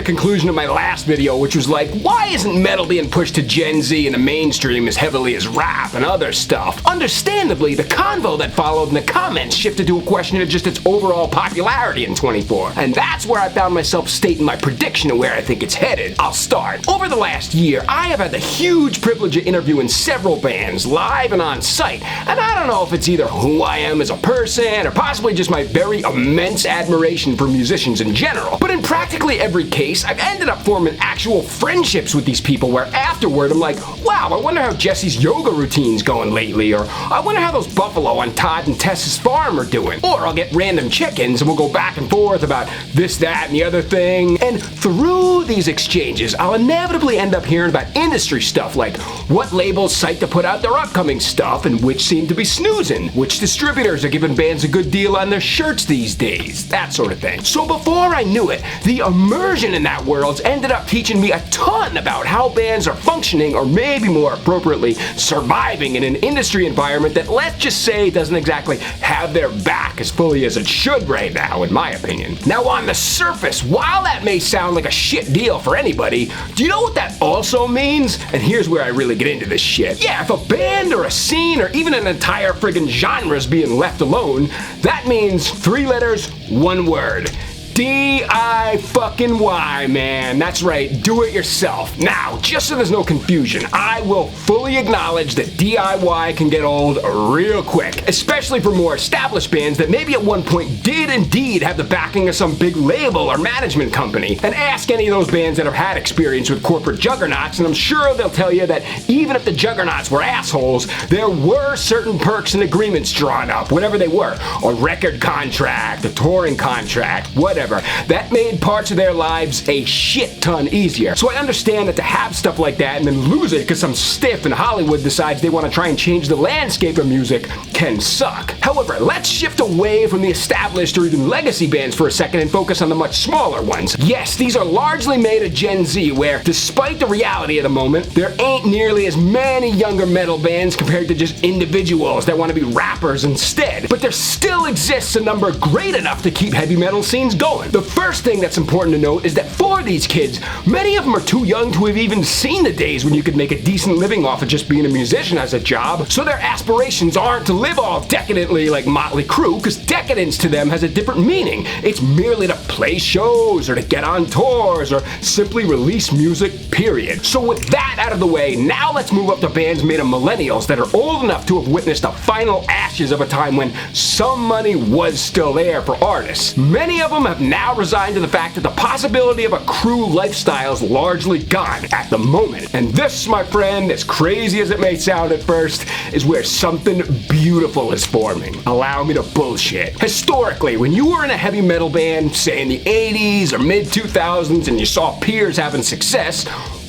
a conclusion of my last video, which was like, why isn't metal being pushed to Gen Z in the mainstream as heavily as rap and other stuff? Understandably, the convo that followed in the comments shifted to a question of just its overall popularity in 24, and that's where I found myself stating my prediction of where I think it's headed. I'll start. Over the last year, I have had the huge privilege of interviewing several bands, live and on site, and I don't know if it's either who I am as a person or possibly just my very immense admiration for musicians in general, but in practically every case, I've ended up forming actual friendships with these people where afterward I'm like, wow, I wonder how Jesse's yoga routine's going lately, or I wonder how those buffalo on Todd and Tess's farm are doing, or I'll get random chickens and we'll go back and forth about this, that, and the other thing, and through these exchanges, I'll inevitably end up hearing about industry stuff like what labels cite to put out their upcoming stuff and which seem to be snoozing, which distributors are giving bands a good deal on their shirts these days, that sort of thing. So before I knew it, the immersion in that world ended up teaching me a ton about how bands are functioning, or maybe more appropriately, surviving in an industry environment that, let's just say, doesn't exactly have their back as fully as it should right now, in my opinion. Now on the surface, while that may sound like a shit deal for anybody, do you know what that also means? And here's where I really get into this shit. Yeah, if a band or a scene or even an entire friggin' genre is being left alone, that means 3 letters, 1 word. DIY, man. That's right, do it yourself. Now, just so there's no confusion, I will fully acknowledge that DIY can get old real quick, especially for more established bands that maybe at one point did indeed have the backing of some big label or management company. And ask any of those bands that have had experience with corporate juggernauts, and I'm sure they'll tell you that even if the juggernauts were assholes, there were certain perks and agreements drawn up, whatever they were. A record contract, a touring contract, whatever. That made parts of their lives a shit ton easier. So I understand that to have stuff like that and then lose it because some stiff in Hollywood decides they want to try and change the landscape of music can suck. However, let's shift away from the established or even legacy bands for a second and focus on the much smaller ones. Yes, these are largely made of Gen Z, where despite the reality of the moment, there ain't nearly as many younger metal bands compared to just individuals that want to be rappers instead. But there still exists a number great enough to keep heavy metal scenes going. The first thing that's important to note is that for these kids, many of them are too young to have even seen the days when you could make a decent living off of just being a musician as a job, so their aspirations aren't to live all decadently like Motley Crue, because decadence to them has a different meaning. It's merely to play shows, or to get on tours, or simply release music, period. So with that out of the way, now let's move up to bands made of millennials that are old enough to have witnessed the final ashes of a time when some money was still there for artists. Many of them have now resigned to the fact that the possibility of a crew lifestyle is largely gone at the moment. And this, my friend, as crazy as it may sound at first, is where something beautiful is forming. Allow me to bullshit. Historically, when you were in a heavy metal band, say in the 80s or mid-2000s, and you saw peers having success,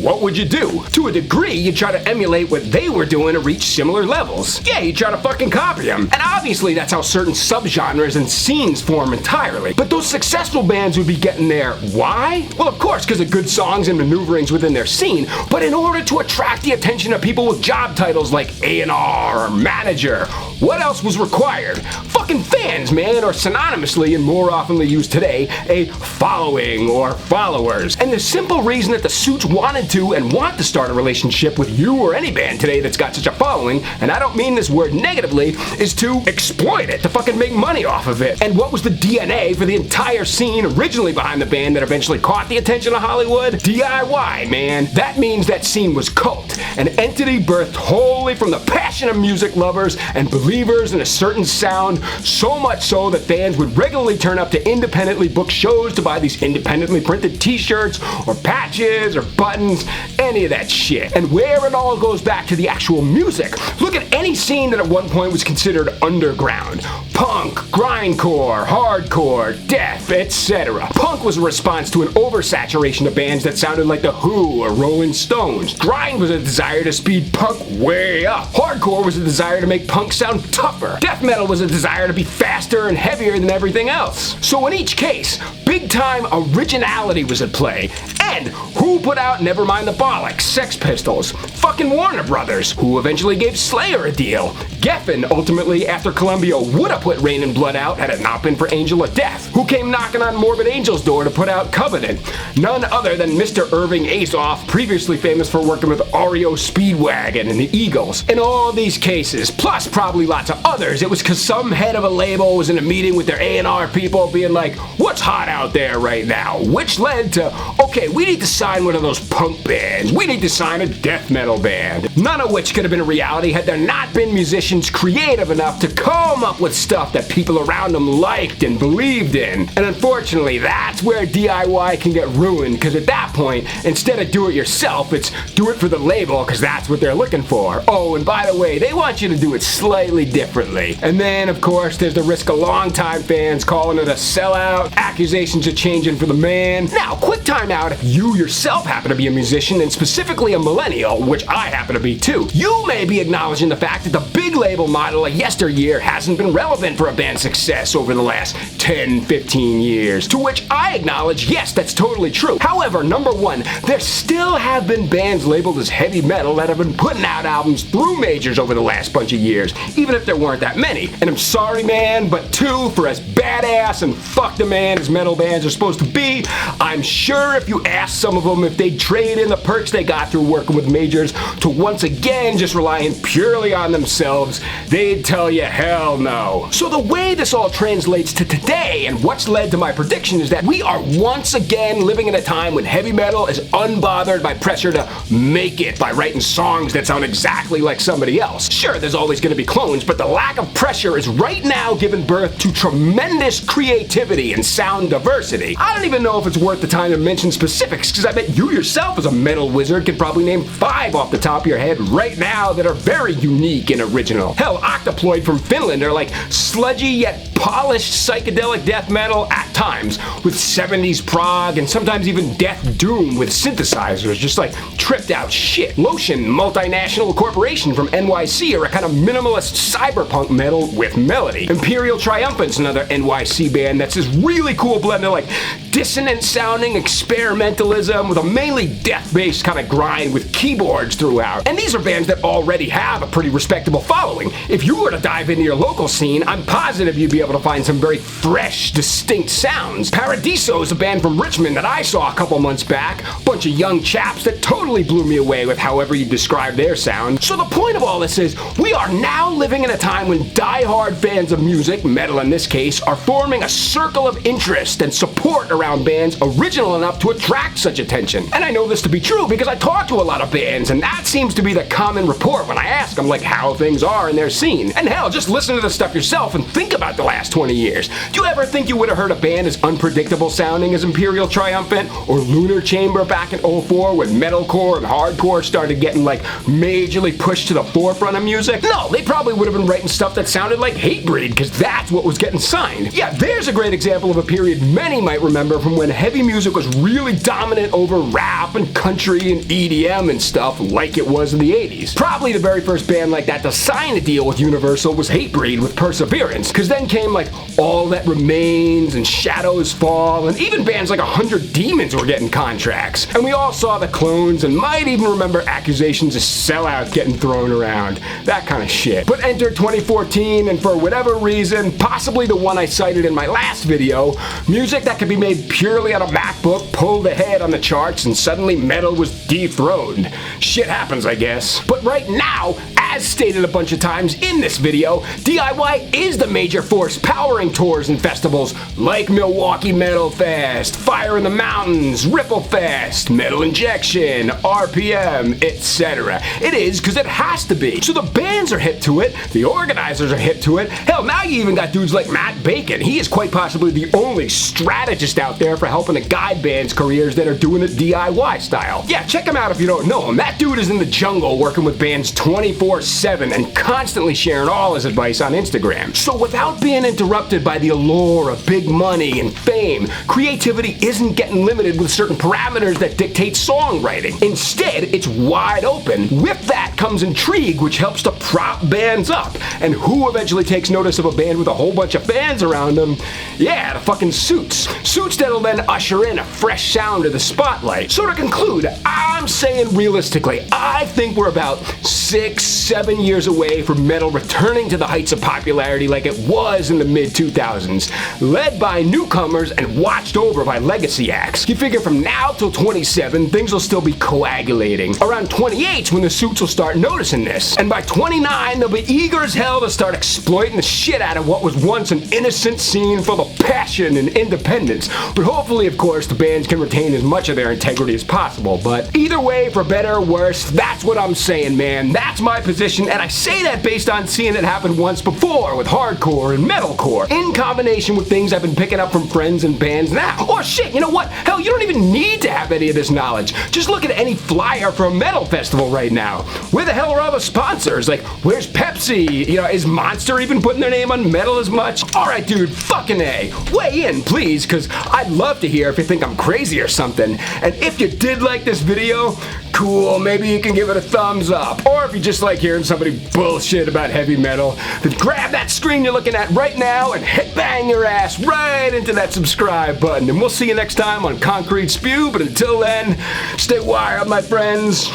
what would you do? To a degree, you'd try to emulate what they were doing to reach similar levels. Yeah, you'd try to fucking copy them. And obviously that's how certain subgenres and scenes form entirely. But those successful bands would be getting there. Why? Well, of course, because of good songs and maneuverings within their scene, but in order to attract the attention of people with job titles like A&R or manager. What else was required? Fucking fans, man, or synonymously and more oftenly used today, a following or followers. And the simple reason that the suits wanted to and want to start a relationship with you or any band today that's got such a following, and I don't mean this word negatively, is to exploit it, to fucking make money off of it. And what was the DNA for the entire scene originally behind the band that eventually caught the attention of Hollywood? DIY, man. That means that scene was cult, an entity birthed wholly from the passion of music lovers and believers in a certain sound, so much so that fans would regularly turn up to independently booked shows to buy these independently printed t-shirts or patches or buttons, any of that shit. And where it all goes back to the actual music, look at any scene that at one point was considered underground. Punk, grindcore, hardcore, death, etc. Punk was a response to an oversaturation of bands that sounded like The Who or Rolling Stones. Grind was a desire to speed punk way up. Hardcore was a desire to make punk sound tougher. Death metal was a desire desire to be faster and heavier than everything else. So in each case, big time originality was at play. And who put out Nevermind the Bollocks, Sex Pistols? Fucking Warner Brothers, who eventually gave Slayer a deal. Geffen, ultimately, after Columbia would have put Rain and Blood out had it not been for Angel of Death, who came knocking on Morbid Angel's door to put out Covenant. None other than Mr. Irving Azoff, previously famous for working with REO Speedwagon and the Eagles. In all these cases, plus probably lots of others, it was because some head of a label was in a meeting with their A&R people being like, what's hot out there right now? Which led to, okay, we need to sign one of those punk bands. We need to sign a death metal band. None of which could have been a reality had there not been musicians creative enough to come up with stuff that people around them liked and believed in. And unfortunately, that's where DIY can get ruined, because at that point, instead of do it yourself, it's do it for the label, because that's what they're looking for. Oh, and by the way, they want you to do it slightly differently. And then, of course, there's the risk of longtime fans calling it a sellout, accusations of changing for the man. Now, quick time out if you yourself happen to be a musician, and specifically a millennial, which I happen to be too. You may be acknowledging the fact that the big label model of yesteryear hasn't been relevant for a band's success over the last 10, 15 years. To which I acknowledge, yes, that's totally true. However, number one, there still have been bands labeled as heavy metal that have been putting out albums through majors over the last bunch of years, even if there weren't that many. And I'm sorry, man, but two, for as badass and fuck the man as metal bands are supposed to be, I'm sure if you ask some of them if they'd trade in the perks they got through working with majors to once again just relying purely on themselves, they'd tell you hell no. So the way this all translates to today and what's led to my prediction is that we are once again living in a time when heavy metal is unbothered by pressure to make it by writing songs that sound exactly like somebody else. Sure, there's always going to be clones, but the lack of pressure is right now giving birth to tremendous creativity and sound diversity. I don't even know if it's worth the time to mention specifics, because I bet you yourself as a metal wizard can probably name 5 off the top of your head right now that are very unique and original. Hell, Octoploid from Finland are like sludgy yet polished psychedelic death metal at times, with 70s prog and sometimes even death doom with synthesizers, just like tripped out shit. Lotion, multinational corporation from NYC, are a kind of minimalist cyberpunk metal with melody. Imperial Triumphant's another NYC band that's this really cool blend of like dissonant sounding experimentalism with a mainly death-based kind of grind with keyboards throughout. And these are bands that already have a pretty respectable following. If you were to dive into your local scene, I'm positive you'd be able to find some very fresh, distinct sounds. Paradiso is a band from Richmond that I saw a couple months back. Bunch of young chaps that totally blew me away with however you describe their sound. So the point of all this is, we are now living in a time when die-hard fans of music, metal in this case, are forming a circle of interest and support around bands original enough to attract such attention. And I know this to be true because I talk to a lot of bands, and that seems to be the common report when I ask them like how things are in their scene. And hell, just listen to the stuff yourself and think about the last 20 years. Do you ever think you would have heard a band as unpredictable sounding as Imperial Triumphant or Lunar Chamber back in 04 when metalcore and hardcore started getting like majorly pushed to the forefront of music? No, they probably would have been writing stuff that sounded like Hatebreed because that's what was getting signed. Yeah, there's a great example of a period many might remember from when heavy music was really dominant over rap and country and EDM and stuff like it was in the 80s. Probably the very first band like that to sign a deal with Universal was Hatebreed with Perseverance, because then came like All That Remains and Shadows Fall, and even bands like 100 Demons were getting contracts. And we all saw the clones and might even remember accusations of sellout getting thrown around. That kind of shit. But enter 2014, and for whatever reason, possibly the one I cited in my last video, music that could be made purely on a MacBook pulled ahead on the charts and suddenly metal was dethroned. Shit happens, I guess. But right now, as stated a bunch of times in this video, DIY is the major force powering tours and festivals like Milwaukee Metal Fest, Fire in the Mountains, Ripple Fest, Metal Injection, RPM, etc. It is because it has to be. So the bands are hip to it, the organizers are hip to it. Hell, now you even got dudes like Matt Bacon. He is quite possibly the only strategist out there for helping to guide bands careers that are doing it DIY style. Yeah, check him out if you don't know him. That dude is in the jungle working with bands 24/7 and constantly sharing all his advice on Instagram. So without being interrupted by the allure of big money and fame, creativity isn't getting limited with certain parameters that dictate songwriting. Instead, it's wide open. With that comes intrigue, which helps to prop bands up. And who eventually takes notice of a band with a whole bunch of fans around them? Yeah, the fucking Suits. Suits that'll then usher in a fresh sound to the spotlight. So to conclude, I'm saying realistically, I think we're about 6-7 years away from metal returning to the heights of popularity like it was in the mid-2000s, led by newcomers and watched over by legacy acts. You figure from now till 27, things will still be coagulating. Around 28's when the Suits will start noticing this. And by 29, they'll be eager as hell to start exploiting the shit out of what was once an innocent scene full of passion and independence. But hopefully, of course, the bands can retain as much of their integrity as possible. But either way, for better or worse, that's what I'm saying, man. That's my position, and I say that based on seeing it happen once before with hardcore and metalcore, in combination with things I've been picking up from friends and bands now. Or shit, you know what? Hell, you don't even need to have any of this knowledge. Just look at any flyer for a metal festival right now. Where the hell are all the sponsors? Like, where's Pepsi? You know, is Monster even putting their name on metal as much? Alright, dude, fucking A. Weigh in, please, because I'd love to hear if you think I'm crazy or something. And if you did like this video, cool, maybe you can give it a thumbs up. Or if you just like hearing somebody bullshit about heavy metal, then grab that screen you're looking at right now and hit bang your ass right into that subscribe button. And we'll see you next time on Concrete Spew, but until then, stay wild, my friends.